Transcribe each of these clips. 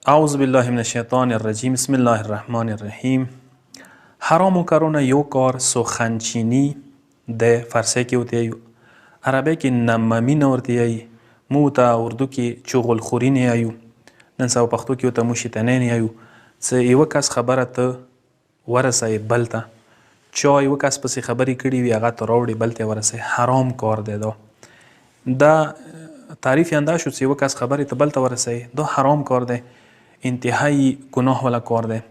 اعوذ بالله من الشیطان الرجیم بسم الله الرحمن الرحیم. حرام و کارونه یو کار سخنچینی د فارسی کې وته یو، عربی کې نمامی نه ورته یی، مو ته اردو کې چغلخوري نه یایو، نن سبا پښتو کې ورته موشتنې نه یایو. څه یو کس خبره ته ورسوي بل ته، چا یو کس پسې خبرې کړي وي هغه ته راوړي بل ته ورسوي، حرام کار دی دا تعریف یې انداز شو چې یو کس خبرې ته بل ته ورسوي، دا حرام کار دی، انتهایی گناه والا کار ده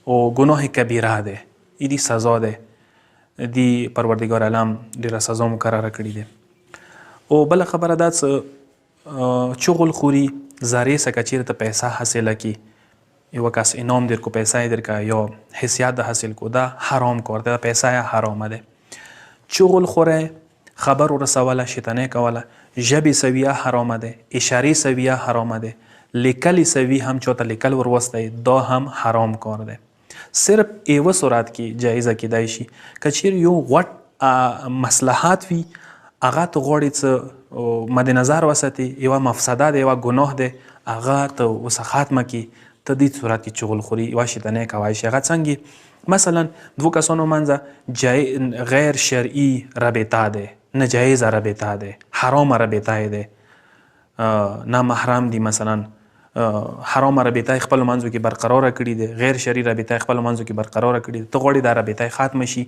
و گناه کبیره ده. ایدی سزا ده، دی پروردگار عالم ډیره سزا مقرره کړې ده. او بل خبره ده چې چغل خوري زاری څخه چیرې ته پیسې حاصله کی، یو کس انعام در کو پیسې در کا یا حیثیت ده حاصل کو، دا حرام کار ده، پیسې حرامه ده. چغل خوره، خبر ورسوله، شیطنه کوله، ژبې سویه حرامه ده، اشارې سویه حرامه ده، لیکلی سوی هم چاته لیکل وروستی دا هم حرام کار ده. صرف ایوه صورت کې جایزه کیدای شي که چیرې یو غټ مصلحت وي هغه ته غواړي څه مد نظر وساتي، یوه مفسده ده، یوه گناه ده، هغه ته اوس ختمه کړي، ته دې صورت کې چغل خوري یوه شیطنې کوای شي. هغه څنګه مثلا دوه کسانو منځه غیر شرعي رابطه ده، ناجایزه رابطه ده، حرام رابطه ده، نامحرم دي، مثلا حرام رابطه خپل منځو کې برقراره کړي دي، غیر شرعي رابطه خپل منځو کې برقراره کړي دي، ته غواړي دا رابطه ختمه شي،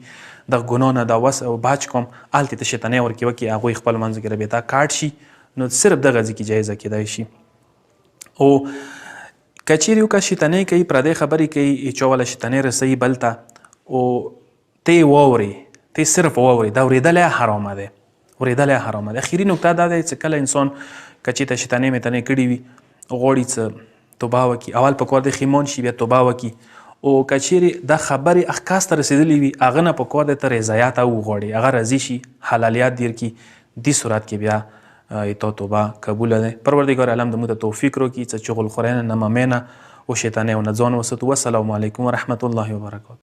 د ګناه نه دا وس او باج کوم هلته ته شیطنې ورکوي وکړي هغوی خپل منځو کې رابطه کاټ شي، نو صرف دغه ځای کې جایزه کیدای شي. او که چیرې یو کس شیطنې کوي، پردۍ خبرې کوي، چا وله شیطنې رسوي بل ته، او ته یې واورې، ته یې صرف واورې، دا اورېدل یې حرامه دی، اورېدل یې حرامه دی. اخري نکته دا دی چې کله انسان که چېرته شیطنې میطنې کړي وي غواړي څه توبه وکړي، اول پکار دی ښیمان شي بیا توبه وکړي. او که چیرې دا خبرې هغه کس ته رسېدلې وي هغه نه پکار دی ته رضایت او وغواړي، هغه راضي شي، حلالیت دیر کړي، دې صورت کې بیا تا توبه قبوله دی. پروردګار عالم د موږ ته توفیق راکړي چې چغلخورۍ نه، نمامۍ نه او شیطنۍ نه ځان وساتو. والسلام علیکم ورحمة الله وبرکاته.